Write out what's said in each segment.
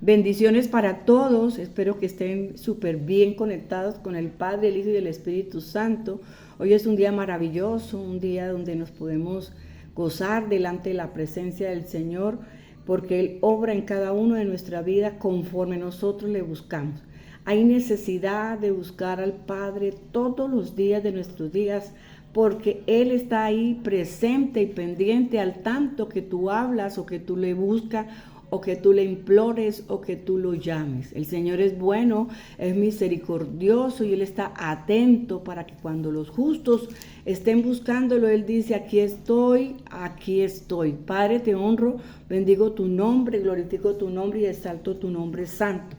Bendiciones para todos. Espero que estén súper bien conectados con el Padre, el Hijo y el Espíritu Santo. Hoy es un día maravilloso, un día donde nos podemos gozar delante de la presencia del Señor, porque Él obra en cada uno de nuestra vida conforme nosotros le buscamos. Hay necesidad de buscar al Padre todos los días de nuestros días, porque Él está ahí presente y pendiente al tanto que tú hablas o que tú le buscas o que tú le implores o que tú lo llames. El Señor es bueno, es misericordioso y Él está atento para que cuando los justos estén buscándolo, Él dice, aquí estoy, aquí estoy. Padre, te honro, bendigo tu nombre, glorifico tu nombre y exalto tu nombre santo.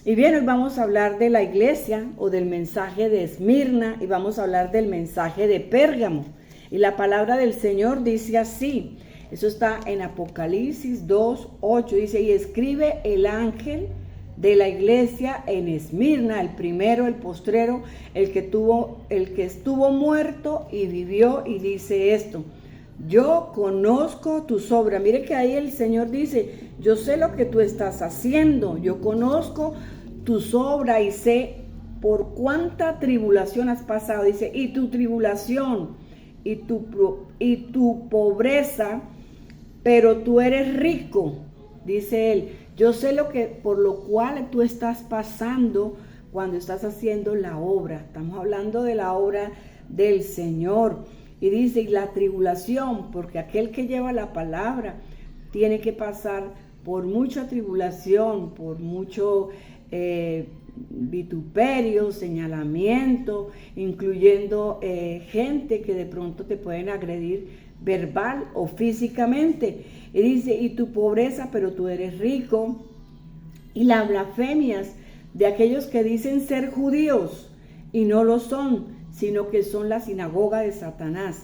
Y bien, hoy vamos a hablar de la iglesia o del mensaje de Esmirna y vamos a hablar del mensaje de Pérgamo. Y la palabra del Señor dice así, eso está en Apocalipsis 2:8, dice, y escribe el ángel de la iglesia en Esmirna, el primero, el postrero, el que estuvo muerto y vivió, y dice esto: yo conozco tus obras. Mire que ahí el Señor dice, yo sé lo que tú estás haciendo, yo conozco tus obras y sé por cuánta tribulación has pasado. Dice, y tu tribulación y tu pobreza, pero tú eres rico, dice él. Yo sé por lo cual tú estás pasando cuando estás haciendo la obra. Estamos hablando de la obra del Señor. Y dice, y la tribulación, porque aquel que lleva la palabra tiene que pasar por mucha tribulación, por mucho vituperio, señalamiento, incluyendo gente que de pronto te pueden agredir verbal o físicamente. Y dice, y tu pobreza, pero tú eres rico. Y las blasfemias de aquellos que dicen ser judíos y no lo son, sino que son la sinagoga de Satanás.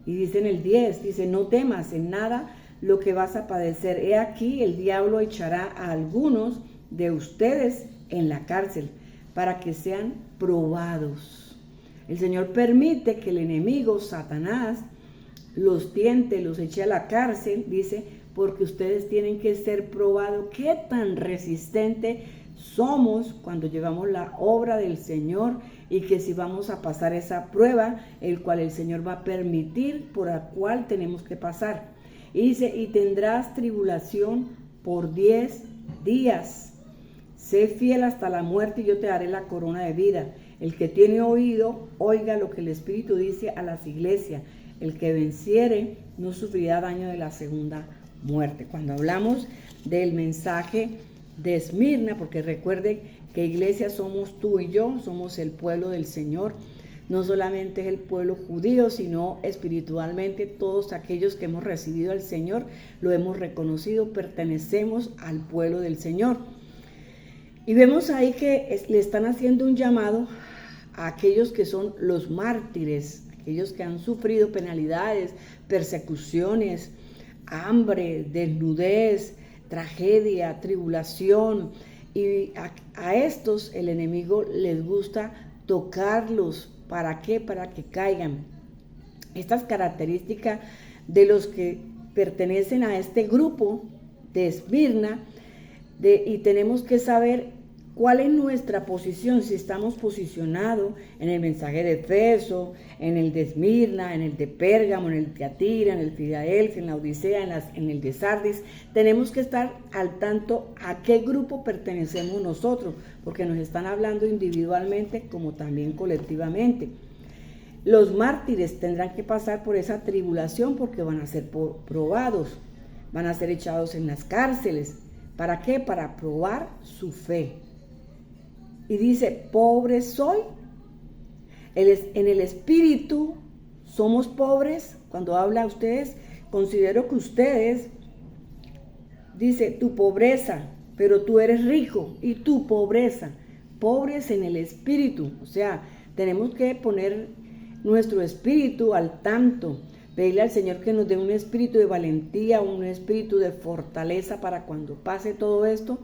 Y dice en el 10, dice, no temas en nada lo que vas a padecer. He aquí, el diablo echará a algunos de ustedes en la cárcel para que sean probados. El Señor permite que el enemigo, Satanás, los tiente, los eche a la cárcel, dice, porque ustedes tienen que ser probados. ¿Qué tan resistente somos cuando llevamos la obra del Señor? Y que si vamos a pasar esa prueba, el cual el Señor va a permitir, por la cual tenemos que pasar. Y dice, y tendrás tribulación por 10 días. Sé fiel hasta la muerte y yo te daré la corona de vida. El que tiene oído, oiga lo que el Espíritu dice a las iglesias. El que venciere no sufrirá daño de la segunda muerte. Cuando hablamos del mensaje de Esmirna, porque recuerde que iglesia somos tú y yo, somos el pueblo del Señor. No solamente es el pueblo judío, sino espiritualmente todos aquellos que hemos recibido al Señor, lo hemos reconocido, pertenecemos al pueblo del Señor. Y vemos ahí que le están haciendo un llamado a aquellos que son los mártires, aquellos que han sufrido penalidades, persecuciones, hambre, desnudez, tragedia, tribulación. Y a estos el enemigo les gusta tocarlos. ¿Para qué? Para que caigan. Estas características de los que pertenecen a este grupo de Esmirna, y tenemos que saber cuál es nuestra posición, si estamos posicionados en el mensaje de Efeso, en el de Esmirna, en el de Pérgamo, en el de Tiatira, en el de Filadelfia, en la Odisea, en el de Sardis. Tenemos que estar al tanto a qué grupo pertenecemos nosotros, porque nos están hablando individualmente como también colectivamente. Los mártires tendrán que pasar por esa tribulación porque van a ser probados, van a ser echados en las cárceles. ¿Para qué? Para probar su fe. Y dice, pobre soy. En el espíritu somos pobres. Cuando habla a ustedes, considero que ustedes, dice, tu pobreza, pero tú eres rico. Y tu pobreza, pobres en el espíritu. O sea, tenemos que poner nuestro espíritu al tanto. Pedirle al Señor que nos dé un espíritu de valentía, un espíritu de fortaleza para cuando pase todo esto,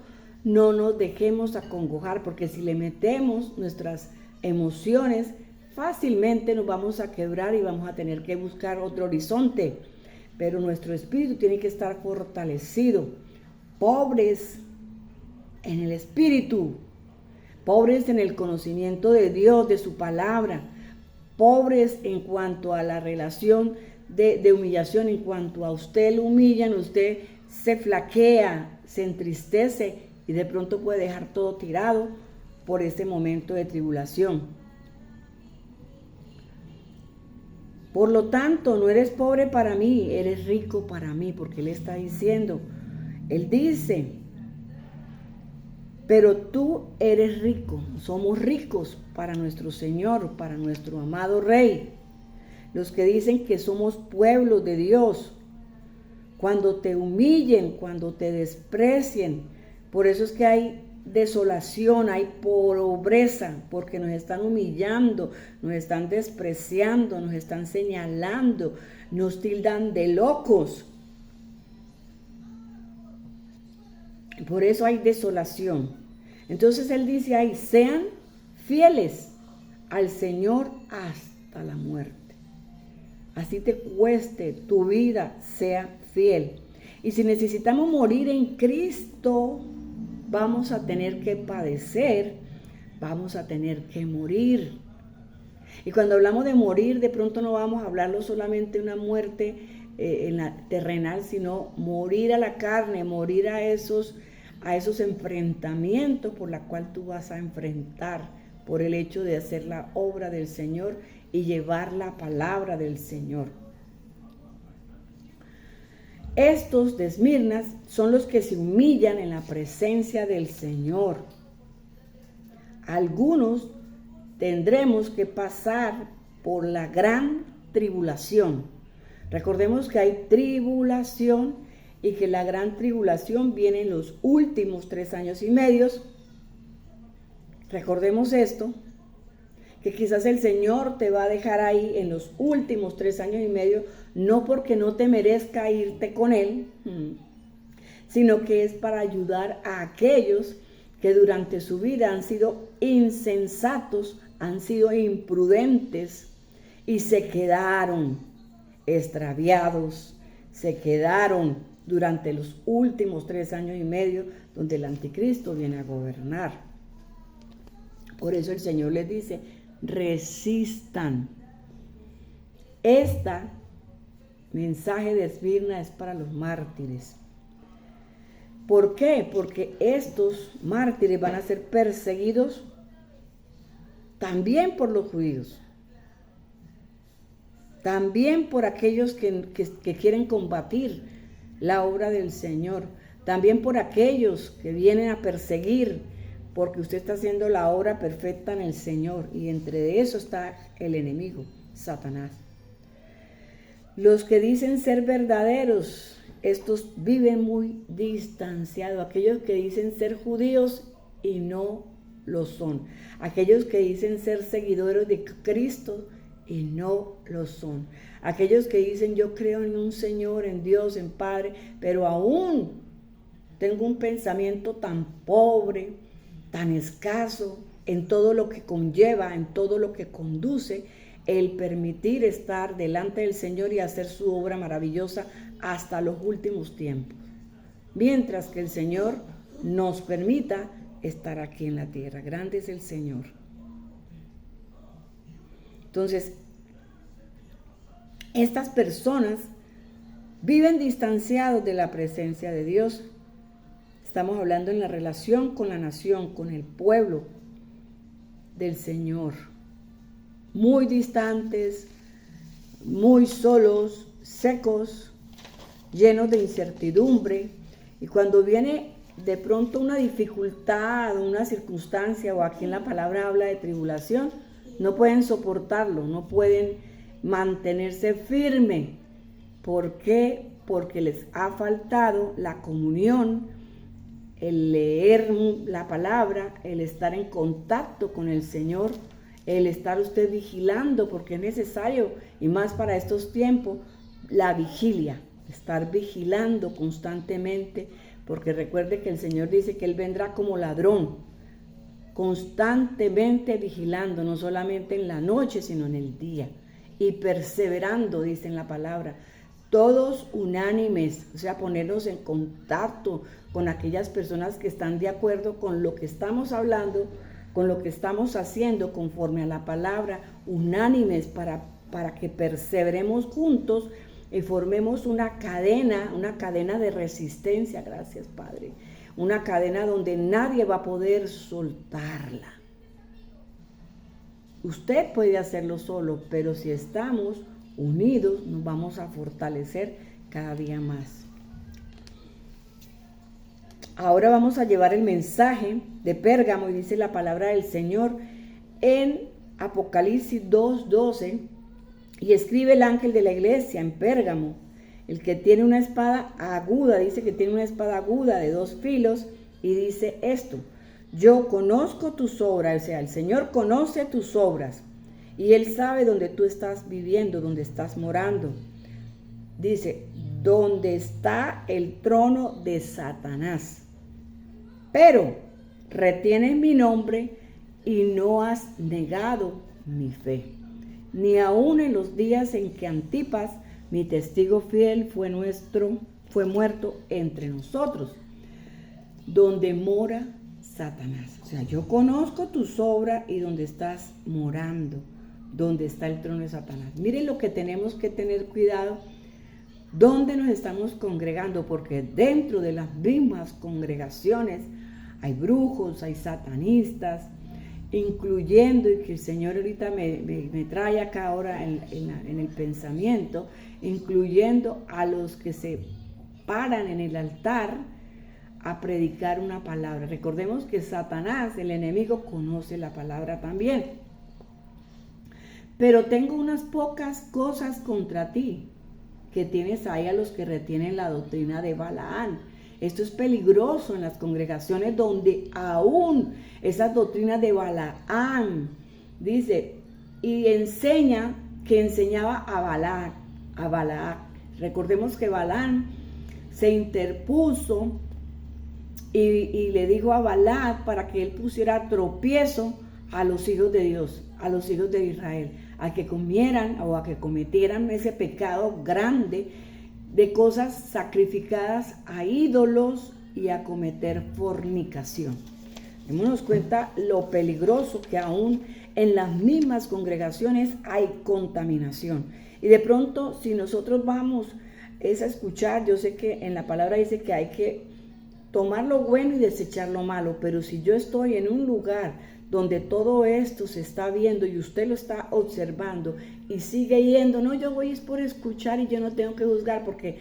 no nos dejemos acongojar, porque si le metemos nuestras emociones, fácilmente nos vamos a quebrar y vamos a tener que buscar otro horizonte. Pero nuestro espíritu tiene que estar fortalecido. Pobres en el espíritu, pobres en el conocimiento de Dios, de su palabra, pobres en cuanto a la relación de humillación. En cuanto a usted lo humillan, usted se flaquea, se entristece y de pronto puede dejar todo tirado por ese momento de tribulación. Por lo tanto, no eres pobre para mí, eres rico para mí, porque Él está diciendo, Él dice, pero tú eres rico, somos ricos para nuestro Señor, para nuestro amado Rey. Los que dicen que somos pueblos de Dios, cuando te humillen, cuando te desprecien, por eso es que hay desolación, hay pobreza, porque nos están humillando, nos están despreciando, nos están señalando, nos tildan de locos. Por eso hay desolación. Entonces Él dice ahí, sean fieles al Señor hasta la muerte. Así te cueste tu vida, sea fiel. Y si necesitamos morir en Cristo, vamos a tener que padecer, vamos a tener que morir. Y cuando hablamos de morir, de pronto no vamos a hablarlo solamente de una muerte en la terrenal, sino morir a la carne, morir a esos enfrentamientos por la cual tú vas a enfrentar por el hecho de hacer la obra del Señor y llevar la palabra del Señor. Estos de Esmirna son los que se humillan en la presencia del Señor. Algunos tendremos que pasar por la gran tribulación. Recordemos que hay tribulación y que la gran tribulación viene en los últimos 3 años y medio. Recordemos esto, que quizás el Señor te va a dejar ahí en los últimos 3 años y medio, no porque no te merezca irte con Él, sino que es para ayudar a aquellos que durante su vida han sido insensatos, han sido imprudentes y se quedaron extraviados, se quedaron durante los últimos 3 años y medio donde el anticristo viene a gobernar. Por eso el Señor les dice, resistan. Este mensaje de Esmirna es para los mártires. ¿Por qué? Porque estos mártires van a ser perseguidos también por los judíos, también por aquellos que quieren combatir la obra del Señor, también por aquellos que vienen a perseguir, porque usted está haciendo la obra perfecta en el Señor, y entre eso está el enemigo, Satanás. Los que dicen ser verdaderos, estos viven muy distanciados. Aquellos que dicen ser judíos y no lo son. Aquellos que dicen ser seguidores de Cristo y no lo son. Aquellos que dicen yo creo en un Señor, en Dios, en Padre, pero aún tengo un pensamiento tan pobre, tan escaso, en todo lo que conlleva, en todo lo que conduce el permitir estar delante del Señor y hacer su obra maravillosa hasta los últimos tiempos, mientras que el Señor nos permita estar aquí en la tierra. Grande es el Señor. Entonces, estas personas viven distanciados de la presencia de Dios. Estamos hablando en la relación con la nación, con el pueblo del Señor. Muy distantes, muy solos, secos, llenos de incertidumbre. Y cuando viene de pronto una dificultad, una circunstancia, o aquí en la palabra habla de tribulación, no pueden soportarlo, no pueden mantenerse firme. ¿Por qué? Porque les ha faltado la comunión, el leer la palabra, el estar en contacto con el Señor, el estar usted vigilando, porque es necesario, y más para estos tiempos, la vigilia, estar vigilando constantemente, porque recuerde que el Señor dice que Él vendrá como ladrón, constantemente vigilando, no solamente en la noche, sino en el día, y perseverando, dice en la palabra, todos unánimes, o sea, ponernos en contacto, con aquellas personas que están de acuerdo con lo que estamos hablando, con lo que estamos haciendo conforme a la palabra, unánimes para que perseveremos juntos y formemos una cadena de resistencia, gracias Padre, una cadena donde nadie va a poder soltarla. Usted puede hacerlo solo, pero si estamos unidos nos vamos a fortalecer cada día más. Ahora vamos a llevar el mensaje de Pérgamo y dice la palabra del Señor en Apocalipsis 2:12, y escribe el ángel de la iglesia en Pérgamo, el que tiene una espada aguda, dice que tiene una espada aguda de 2 filos, y dice esto: yo conozco tus obras, o sea, el Señor conoce tus obras, y Él sabe dónde tú estás viviendo, dónde estás morando. Dice, donde está el trono de Satanás. Pero retienes mi nombre y no has negado mi fe, ni aun en los días en que Antipas, mi testigo fiel, fue muerto entre nosotros, donde mora Satanás. O sea, yo conozco tus obras y donde estás morando, donde está el trono de Satanás. Miren lo que tenemos que tener cuidado, dónde nos estamos congregando, porque dentro de las mismas congregaciones hay brujos, hay satanistas, incluyendo, y que el Señor ahorita me trae acá ahora en el pensamiento, incluyendo a los que se paran en el altar a predicar una palabra. Recordemos que Satanás, el enemigo, conoce la palabra también. Pero tengo unas pocas cosas contra ti, que tienes ahí a los que retienen la doctrina de Balaán. Esto es peligroso en las congregaciones donde aún esas doctrinas de Balaán, dice, y enseñaba a Balac. Recordemos que Balaán se interpuso y le dijo a Balac para que él pusiera tropiezo a los hijos de Dios, a los hijos de Israel, a que comieran o a que cometieran ese pecado grande de cosas sacrificadas a ídolos y a cometer fornicación. Démonos cuenta lo peligroso que aún en las mismas congregaciones hay contaminación. Y de pronto, si nosotros vamos a escuchar, yo sé que en la palabra dice que hay que tomar lo bueno y desechar lo malo, pero si yo estoy en un lugar donde todo esto se está viendo y usted lo está observando y sigue yendo, no, yo voy es por escuchar y yo no tengo que juzgar, porque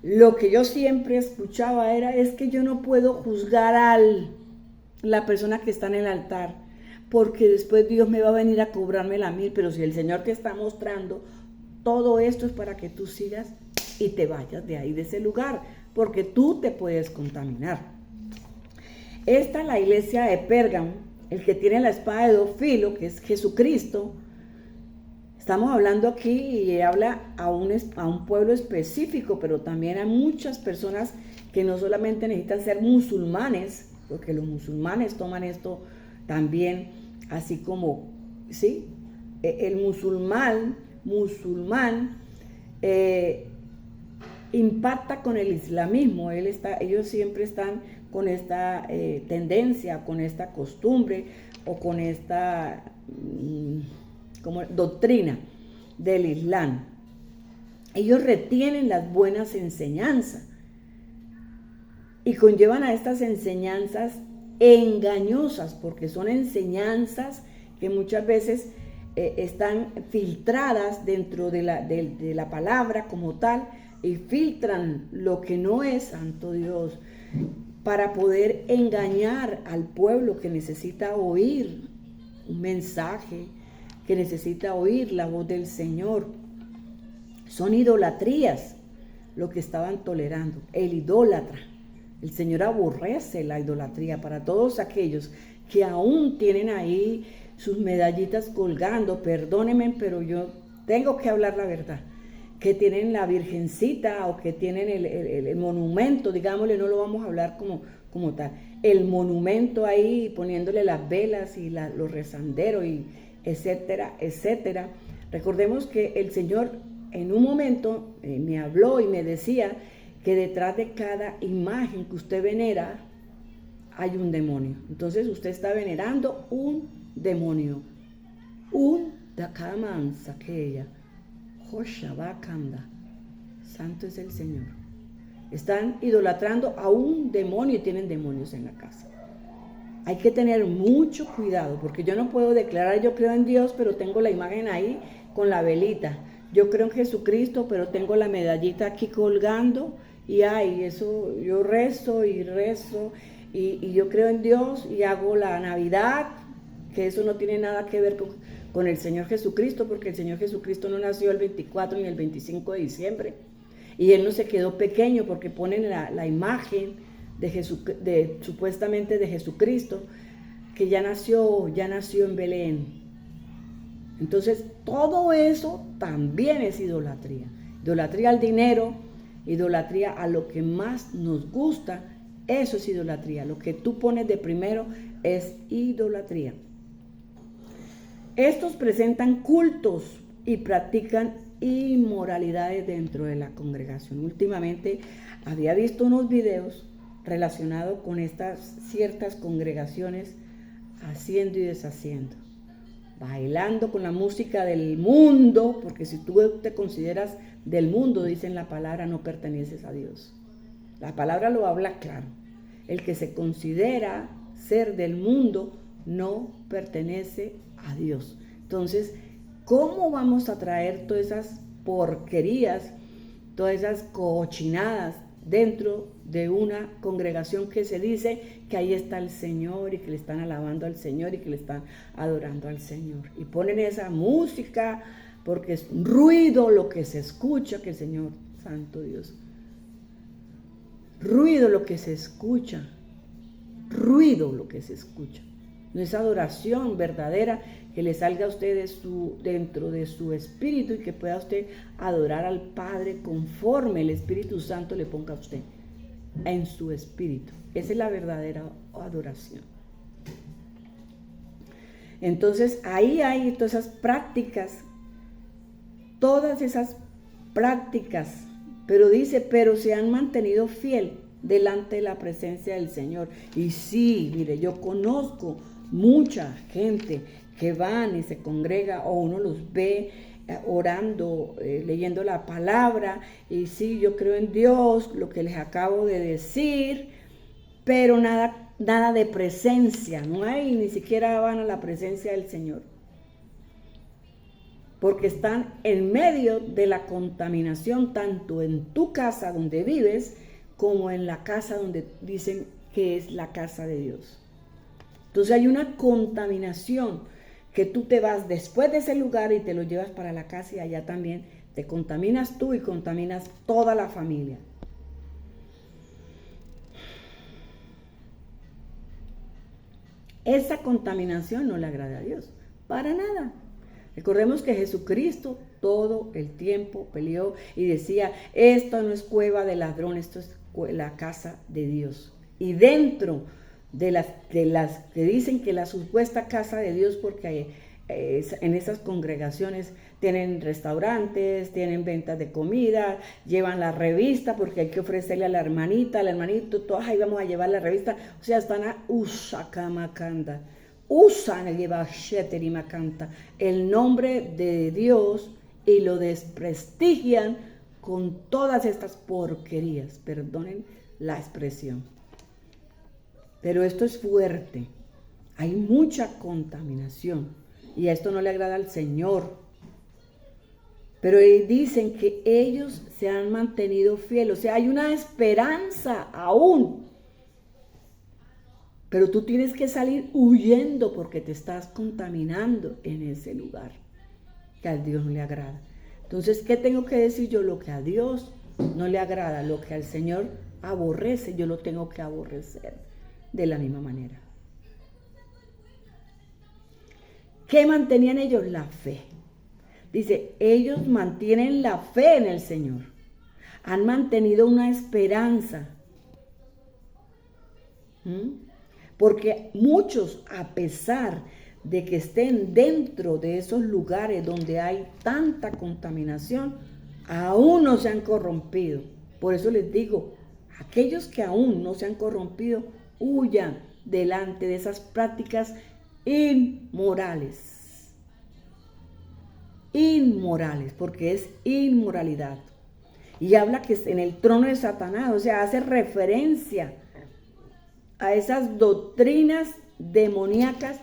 lo que yo siempre escuchaba es que yo no puedo juzgar a la persona que está en el altar, porque después Dios me va a venir a cobrarme la mil. Pero si el Señor te está mostrando, todo esto es para que tú sigas y te vayas de ahí, de ese lugar, porque tú te puedes contaminar. Esta es la iglesia de Pérgamo, el que tiene la espada de 2 filos, que es Jesucristo. Estamos hablando aquí y habla a un pueblo específico, pero también a muchas personas que no solamente necesitan ser musulmanes, porque los musulmanes toman esto también, así como, ¿sí? El musulmán impacta con el islamismo. Ellos siempre están con esta tendencia, con esta costumbre o con esta como doctrina del Islam. Ellos retienen las buenas enseñanzas y conllevan a estas enseñanzas engañosas, porque son enseñanzas que muchas veces están filtradas dentro de la palabra como tal, y filtran lo que no es santo Dios, para poder engañar al pueblo que necesita oír un mensaje, que necesita oír la voz del Señor. Son idolatrías lo que estaban tolerando. El idólatra, el Señor aborrece la idolatría. Para todos aquellos que aún tienen ahí sus medallitas colgando, perdónenme, pero yo tengo que hablar la verdad, que tienen la virgencita o que tienen el monumento, digámosle, no lo vamos a hablar como tal, el monumento ahí poniéndole las velas y los rezanderos y etcétera, etcétera. Recordemos que el Señor en un momento me habló y me decía que detrás de cada imagen que usted venera hay un demonio. Entonces usted está venerando un demonio. Un dakamansa que ella. Joshabakanda. Santo es el Señor. Están idolatrando a un demonio y tienen demonios en la casa. Hay que tener mucho cuidado, porque yo no puedo declarar yo creo en Dios, pero tengo la imagen ahí con la velita. Yo creo en Jesucristo, pero tengo la medallita aquí colgando y eso yo rezo y yo creo en Dios y hago la Navidad, que eso no tiene nada que ver con el Señor Jesucristo, porque el Señor Jesucristo no nació el 24 ni el 25 de diciembre. Y Él no se quedó pequeño porque ponen la imagen supuestamente de Jesucristo, que ya nació en Belén. Entonces, todo eso también es idolatría. Idolatría al dinero, idolatría a lo que más nos gusta, eso es idolatría. Lo que tú pones de primero es idolatría. Estos presentan cultos y practican inmoralidades dentro de la congregación. Últimamente había visto unos videos relacionados con estas ciertas congregaciones haciendo y deshaciendo, bailando con la música del mundo, porque si tú te consideras del mundo, dicen la palabra, no perteneces a Dios. La palabra lo habla claro. El que se considera ser del mundo no pertenece a Dios. Entonces, ¿cómo vamos a traer todas esas porquerías, todas esas cochinadas dentro de una congregación que se dice que ahí está el Señor y que le están alabando al Señor y que le están adorando al Señor? Y ponen esa música porque es ruido lo que se escucha, que el Señor, Santo Dios, ruido lo que se escucha, ruido lo que se escucha. No es adoración verdadera que le salga a usted dentro de su espíritu y que pueda usted adorar al Padre conforme el Espíritu Santo le ponga a usted en su espíritu. Esa es la verdadera adoración. Entonces ahí hay todas esas prácticas, pero dice, pero se han mantenido fiel delante de la presencia del Señor. Y sí, mire, yo conozco mucha gente que van y se congrega o uno los ve orando, leyendo la palabra, y sí, yo creo en Dios, lo que les acabo de decir, pero nada de presencia, no hay, ni siquiera van a la presencia del Señor, porque están en medio de la contaminación, tanto en tu casa donde vives, como en la casa donde dicen que es la casa de Dios. Entonces hay una contaminación que tú te vas después de ese lugar y te lo llevas para la casa y allá también te contaminas tú y contaminas toda la familia. Esa contaminación no le agrada a Dios, para nada. Recordemos que Jesucristo todo el tiempo peleó y decía, esto no es cueva de ladrones, esto es la casa de Dios. Y dentro de las que dicen que la supuesta casa de Dios, porque en esas congregaciones tienen restaurantes, tienen ventas de comida, llevan la revista porque hay que ofrecerle a la hermanita, al hermanito, todos ahí vamos a llevar la revista, o sea, están a Usakamakanda, usan el nombre de Dios y lo desprestigian con todas estas porquerías, perdonen la expresión. Pero esto es fuerte, hay mucha contaminación y a esto no le agrada al Señor. Pero dicen que ellos se han mantenido fieles, o sea, hay una esperanza aún. Pero tú tienes que salir huyendo porque te estás contaminando en ese lugar que a Dios no le agrada. Entonces, ¿qué tengo que decir yo? Lo que a Dios no le agrada, lo que al Señor aborrece, yo lo tengo que aborrecer de la misma manera. ¿Qué mantenían ellos? La fe. Dice, ellos mantienen la fe en el Señor. Han mantenido una esperanza. Porque muchos, a pesar de que estén dentro de esos lugares donde hay tanta contaminación, aún no se han corrompido. Por eso les digo, aquellos que aún no se han corrompido, huyan delante de esas prácticas inmorales. Inmorales, porque es inmoralidad. Y habla que es en el trono de Satanás, o sea, hace referencia a esas doctrinas demoníacas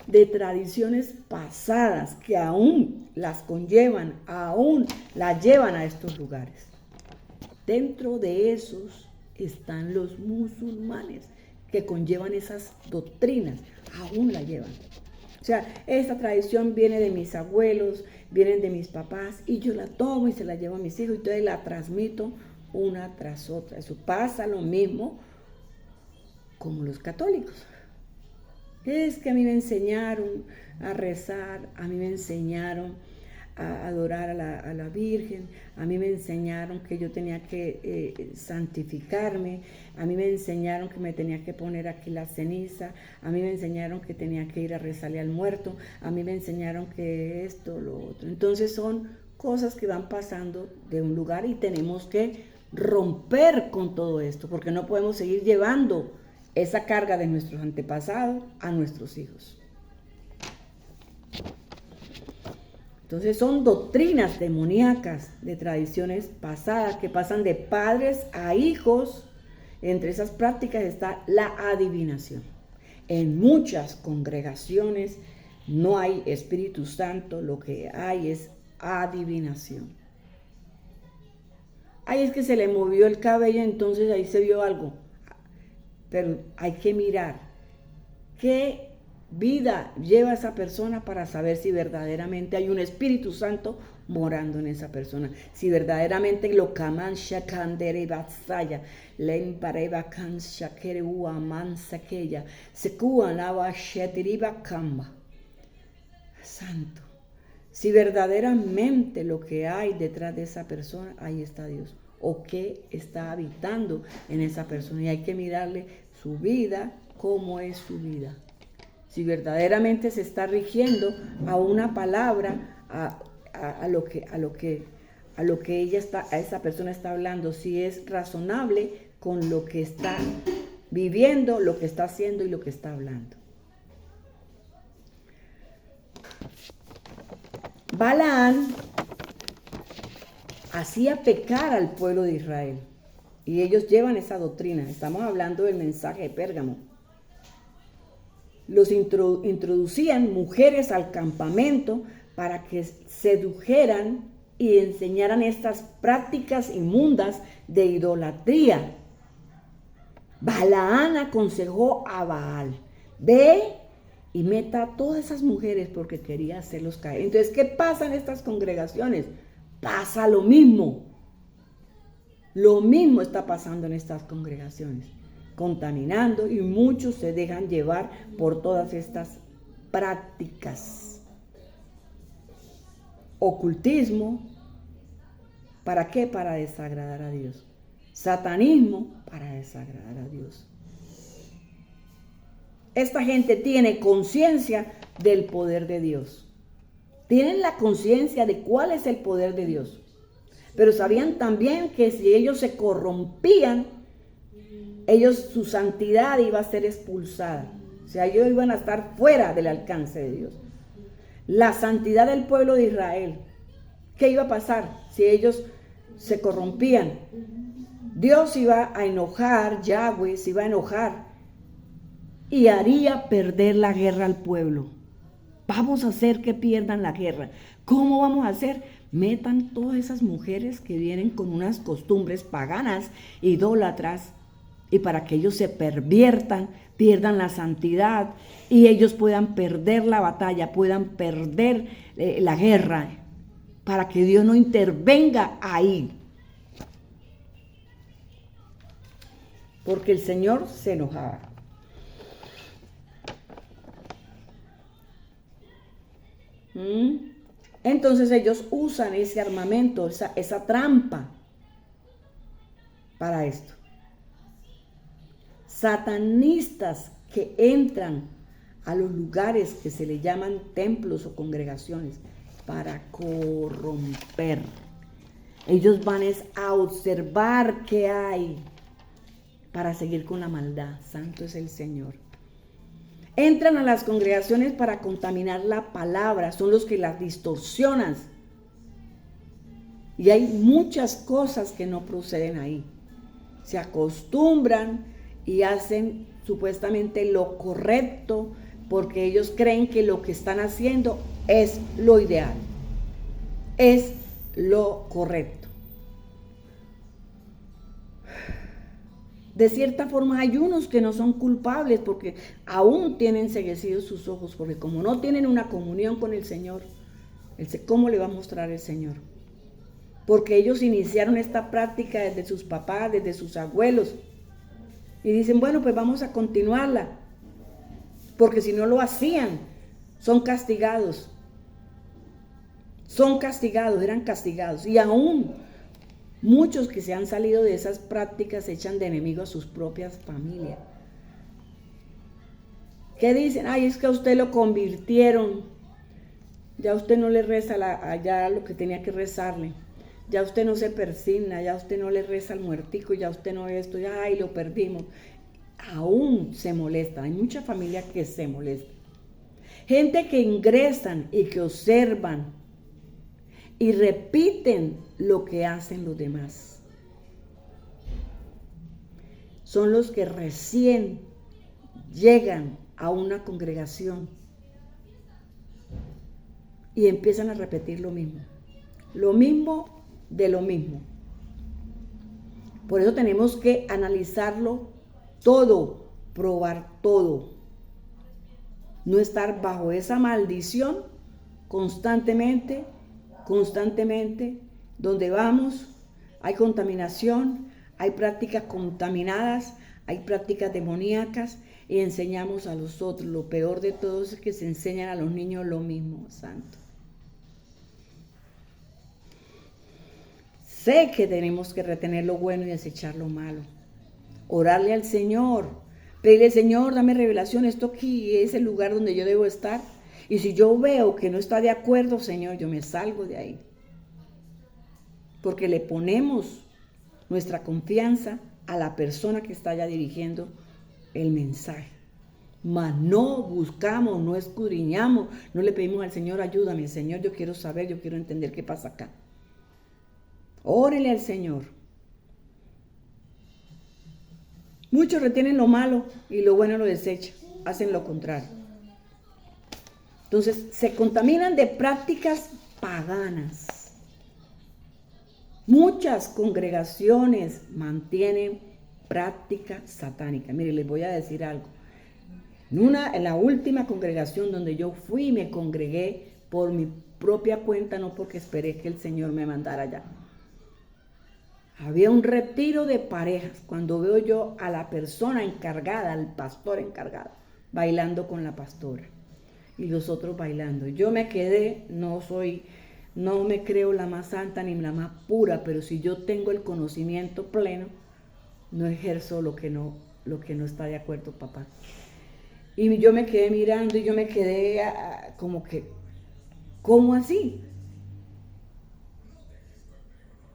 de tradiciones pasadas que aún las conllevan, aún las llevan a estos lugares. Dentro de esos están los musulmanes que conllevan esas doctrinas, aún la llevan. O sea, esta tradición viene de mis abuelos, vienen de mis papás, y yo la tomo y se la llevo a mis hijos, y entonces la transmito una tras otra. Eso pasa lo mismo como los católicos. Es que a mí me enseñaron a rezar, a mí me enseñaron a adorar a la Virgen, a mí me enseñaron que yo tenía que santificarme, a mí me enseñaron que me tenía que poner aquí la ceniza, a mí me enseñaron que tenía que ir a rezarle al muerto, a mí me enseñaron que esto, lo otro. Entonces son cosas que van pasando de un lugar y tenemos que romper con todo esto, porque no podemos seguir llevando esa carga de nuestros antepasados a nuestros hijos. Entonces son doctrinas demoníacas de tradiciones pasadas que pasan de padres a hijos. Entre esas prácticas está la adivinación. En muchas congregaciones no hay Espíritu Santo, lo que hay es adivinación. Ay, es que se le movió el cabello, entonces ahí se vio algo. Pero hay que mirar qué vida lleva esa persona para saber si verdaderamente hay un Espíritu Santo morando en esa persona. Si verdaderamente lo kaman shakandere batsaya, len pareba kan shakere uaman sakeya, sekuan lava shetiriba kamba. Santo. Si verdaderamente lo que hay detrás de esa persona, ahí está Dios. O qué está habitando en esa persona. Y hay que mirarle su vida, cómo es su vida. Si verdaderamente se está rigiendo a una palabra, a lo que esa persona está hablando, si es razonable con lo que está viviendo, lo que está haciendo y lo que está hablando. Balaán hacía pecar al pueblo de Israel y ellos llevan esa doctrina. Estamos hablando del mensaje de Pérgamo. Los introducían mujeres al campamento para que sedujeran y enseñaran estas prácticas inmundas de idolatría. Balaán aconsejó a Baal: ve y meta a todas esas mujeres, porque quería hacerlos caer. Entonces, ¿qué pasa en estas congregaciones? Pasa lo mismo. Lo mismo está pasando en estas congregaciones, contaminando, y muchos se dejan llevar por todas estas prácticas. Ocultismo, ¿para qué? Para desagradar a Dios. Satanismo, para desagradar a Dios. Esta gente tiene conciencia del poder de Dios. Tienen la conciencia de cuál es el poder de Dios. Pero sabían también que si ellos se corrompían, su santidad iba a ser expulsada. O sea, ellos iban a estar fuera del alcance de Dios. La santidad del pueblo de Israel, ¿qué iba a pasar si ellos se corrompían? Dios iba a enojar, Yahweh se iba a enojar y haría perder la guerra al pueblo. Vamos a hacer que pierdan la guerra. ¿Cómo vamos a hacer? Metan todas esas mujeres que vienen con unas costumbres paganas, idólatras, y para que ellos se perviertan, pierdan la santidad y ellos puedan perder la batalla, puedan perder la guerra, para que Dios no intervenga ahí. Porque el Señor se enojaba. Entonces ellos usan ese armamento, esa trampa para esto. Satanistas que entran a los lugares que se le llaman templos o congregaciones para corromper. Ellos van a observar qué hay para seguir con la maldad. Santo es el Señor. Entran a las congregaciones para contaminar la palabra, son los que las distorsionan. Y hay muchas cosas que no proceden ahí. Se acostumbran y hacen supuestamente lo correcto porque ellos creen que lo que están haciendo es lo ideal, es lo correcto. De cierta forma hay unos que no son culpables porque aún tienen enceguecidos sus ojos, porque como no tienen una comunión con el Señor, ¿cómo le va a mostrar el Señor? Porque ellos iniciaron esta práctica desde sus papás, desde sus abuelos, y dicen, bueno, pues vamos a continuarla, porque si no lo hacían, son castigados, eran castigados, y aún muchos que se han salido de esas prácticas echan de enemigo a sus propias familias. ¿Qué dicen? Ay, es que a usted lo convirtieron, ya usted no le reza allá lo que tenía que rezarle, ya usted no se persigna, ya usted no le reza al muertico, ya usted no esto, ya ay, lo perdimos. Aún se molesta, hay mucha familia que se molesta. Gente que ingresan y que observan y repiten lo que hacen los demás. Son los que recién llegan a una congregación y empiezan a repetir lo mismo de lo mismo. Por eso tenemos que analizarlo todo, probar todo. No estar bajo esa maldición constantemente, donde vamos, hay contaminación, hay prácticas contaminadas, hay prácticas demoníacas y enseñamos a los otros. Lo peor de todo es que se enseñan a los niños lo mismo, santo. Sé que tenemos que retener lo bueno y desechar lo malo. Orarle al Señor, pedirle, Señor, dame revelación, esto aquí es el lugar donde yo debo estar. Y si yo veo que no está de acuerdo, Señor, yo me salgo de ahí. Porque le ponemos nuestra confianza a la persona que está ya dirigiendo el mensaje. Mas no buscamos, no escudriñamos, no le pedimos al Señor, ayúdame, Señor, yo quiero saber, yo quiero entender qué pasa acá. Órele al Señor. Muchos retienen lo malo y lo bueno lo desechan, hacen lo contrario. Entonces, se contaminan de prácticas paganas. Muchas congregaciones mantienen práctica satánica. Mire, les voy a decir algo. En la última congregación donde yo fui, me congregué por mi propia cuenta, no porque esperé que el Señor me mandara allá. Había un retiro de parejas. Cuando veo yo a la persona encargada, al pastor encargado, bailando con la pastora y los otros bailando. Yo me quedé, no me creo la más santa ni la más pura, pero si yo tengo el conocimiento pleno, no ejerzo lo que no está de acuerdo, papá. Y yo me quedé mirando y yo me quedé como que, ¿cómo así?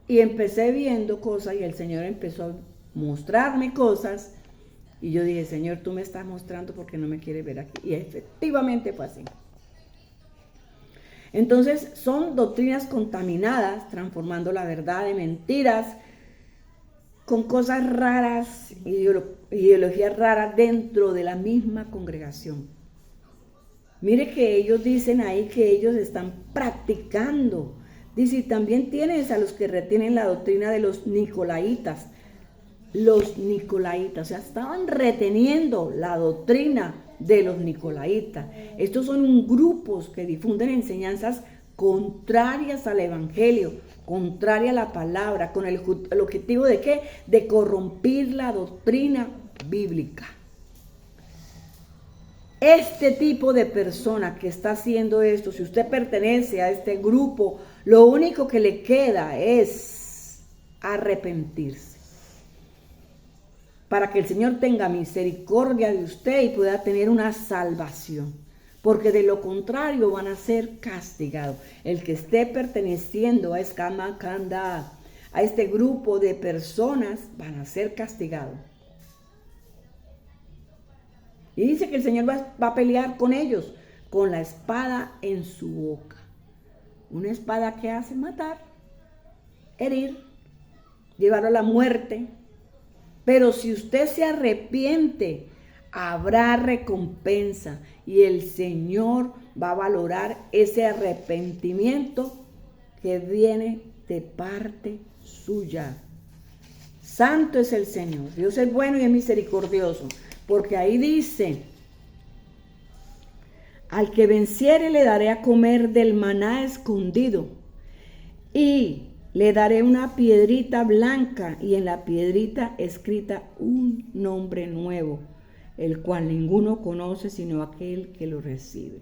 Y empecé viendo cosas y el Señor empezó a mostrarme cosas. Y yo dije, Señor, tú me estás mostrando porque no me quieres ver aquí. Y efectivamente fue así. Entonces son doctrinas contaminadas, transformando la verdad en mentiras, con cosas raras, ideologías raras dentro de la misma congregación. Mire que ellos dicen ahí que ellos están practicando. Dice, y también tienes a los que retienen la doctrina de los nicolaitas. Los nicolaitas, o sea, estaban reteniendo la doctrina de los nicolaitas. Estos son grupos que difunden enseñanzas contrarias al evangelio, contrarias a la palabra, con el objetivo de ¿qué? De corrompir la doctrina bíblica. Este tipo de persona que está haciendo esto, si usted pertenece a este grupo, lo único que le queda es arrepentirse, para que el Señor tenga misericordia de usted y pueda tener una salvación, porque de lo contrario van a ser castigados. El que esté perteneciendo a Escama Kanda, a este grupo de personas, van a ser castigados. Y dice que el Señor va a pelear con ellos, con la espada en su boca. Una espada que hace matar, herir, llevar a la muerte. Pero si usted se arrepiente, habrá recompensa y el Señor va a valorar ese arrepentimiento que viene de parte suya. Santo es el Señor. Dios es bueno y es misericordioso, porque ahí dice: al que venciere le daré a comer del maná escondido, y le daré una piedrita blanca, y en la piedrita escrita un nombre nuevo, el cual ninguno conoce sino aquel que lo recibe.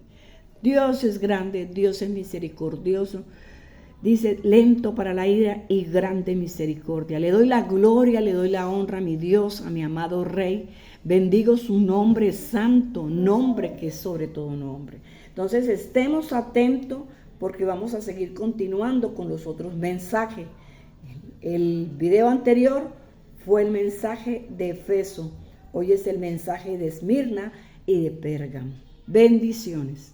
Dios es grande, Dios es misericordioso. Dice, lento para la ira y grande misericordia. Le doy la gloria, le doy la honra a mi Dios, a mi amado Rey. Bendigo su nombre santo, nombre que es sobre todo nombre. Entonces estemos atentos, porque vamos a seguir continuando con los otros mensajes. El video anterior fue el mensaje de Efeso. Hoy es el mensaje de Esmirna y de Pérgamo. Bendiciones.